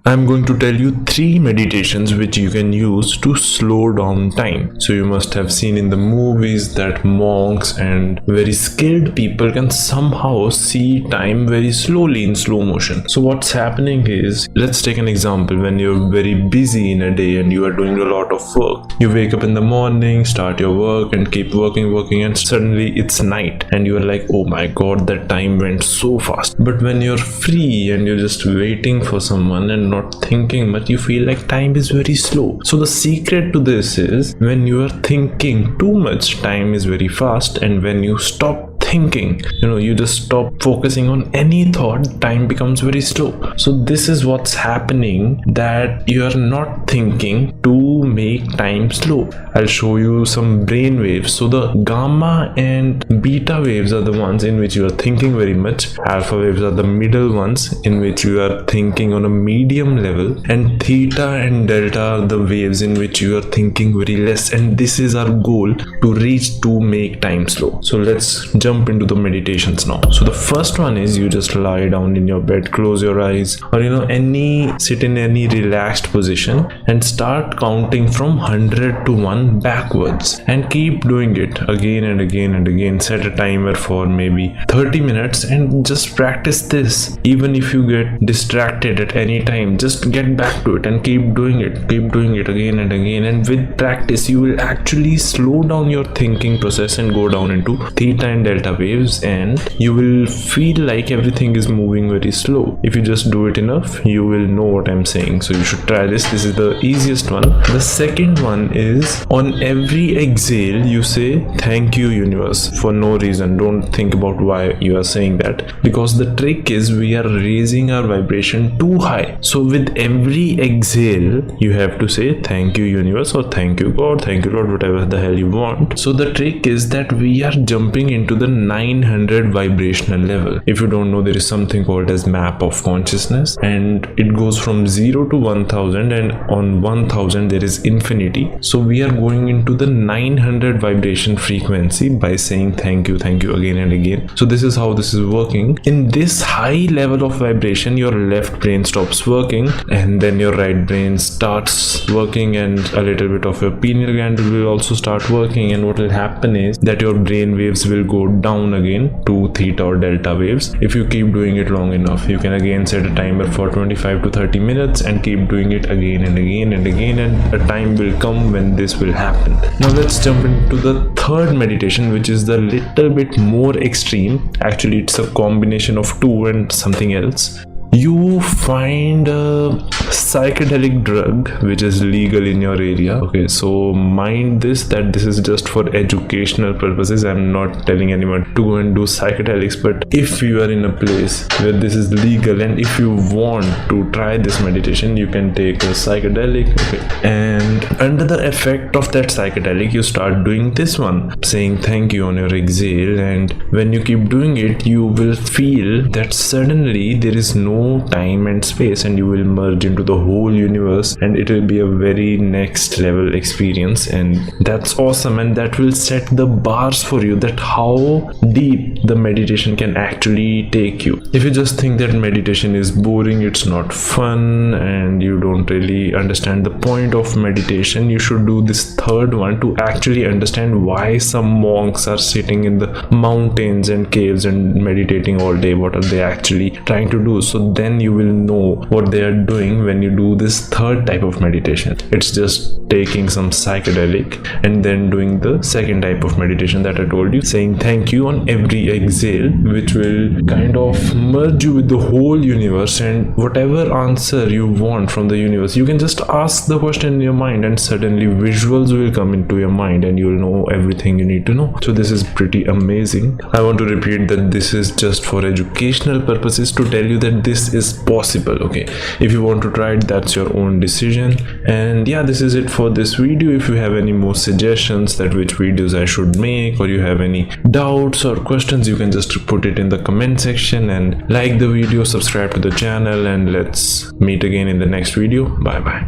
I'm going to tell you 3 meditations which you can use to slow down time. So you must have seen in the movies that monks and very skilled people can somehow see time very slowly in slow motion. So what's happening is, let's take an example. When you're very busy in a day and you are doing a lot of work, you wake up in the morning, start your work and keep working, and suddenly it's night and you are like, oh my god, that time went so fast. But when you're free and you're just waiting for someone and not thinking much, you feel like time is very slow. So the secret to this is, when you are thinking too much, time is very fast, and when you stop thinking, you just stop focusing on any thought, time becomes very slow. So this is what's happening, that you are not thinking to make time slow. I'll show you some brain waves. So the gamma and beta waves are the ones in which you are thinking very much. Alpha waves are the middle ones in which you are thinking on a medium level, and theta and delta are the waves in which you are thinking very less. And this is our goal to reach, to make time slow. So let's jump into the meditations now. So the first one is, you just lie down in your bed, close your eyes, or sit in any relaxed position and start counting from 100 to 1 backwards, and keep doing it again and again and again. Set a timer for maybe 30 minutes and just practice this. Even if you get distracted at any time, just get back to it and keep doing it again and again. And with practice, you will actually slow down your thinking process and go down into theta and delta waves, and you will feel like everything is moving very slow. If you just do it enough, you will know what I'm saying. So you should try this. This is the easiest one. The second one is, on every exhale you say thank you universe, for no reason. Don't think about why you are saying that, because the trick is, we are raising our vibration too high. So with every exhale you have to say thank you universe, or thank you God, thank you Lord, whatever the hell you want. So the trick is that we are jumping into the 900 vibrational level. If you don't know, there is something called as map of consciousness, and it goes from 0 to 1000, and on 1000 there is infinity. So we are going into the 900 vibration frequency by saying thank you again and again. So this is how this is working. In this high level of vibration, your left brain stops working, and then your right brain starts working, and a little bit of your pineal gland will also start working. And what will happen is that your brain waves will go down again to theta or delta waves. If you keep doing it long enough, you can again set a timer for 25 to 30 minutes and keep doing it again and again and again, and a time will come when this will happen. Now let's jump into the third meditation, which is the little bit more extreme. Actually, it's a combination of 2 and something else. You find a psychedelic drug which is legal in your area. Okay, so mind this, that this is just for educational purposes. I'm not telling anyone to go and do psychedelics, but if you are in a place where this is legal and if you want to try this meditation, you can take a psychedelic. Okay, and under the effect of that psychedelic, you start doing this one, saying thank you on your exhale. And when you keep doing it, you will feel that suddenly there is no time and space, and you will merge into the whole universe, and it will be a very next level experience. And that's awesome, and that will set the bars for you, that how deep the meditation can actually take you. If you just think that meditation is boring, it's not fun, and you don't really understand the point of meditation, you should do this third one to actually understand why some monks are sitting in the mountains and caves and meditating all day. What are they actually trying to do? So then you will know what they are doing when you do this third type of meditation. It's just taking some psychedelic and then doing the second type of meditation that I told you, saying thank you on every exhale, which will kind of merge you with the whole universe. And whatever answer you want from the universe, you can just ask the question in your mind, and suddenly visuals will come into your mind and you'll know everything you need to know. So this is pretty amazing. I want to repeat that this is just for educational purposes, to tell you that this is possible. Okay, if you want to try it, that's your own decision. And yeah, this is it for this video. If you have any more suggestions that which videos I should make, or you have any doubts or questions, you can just put it in the comment section, and like the video, subscribe to the channel, and let's meet again in the next video. Bye bye.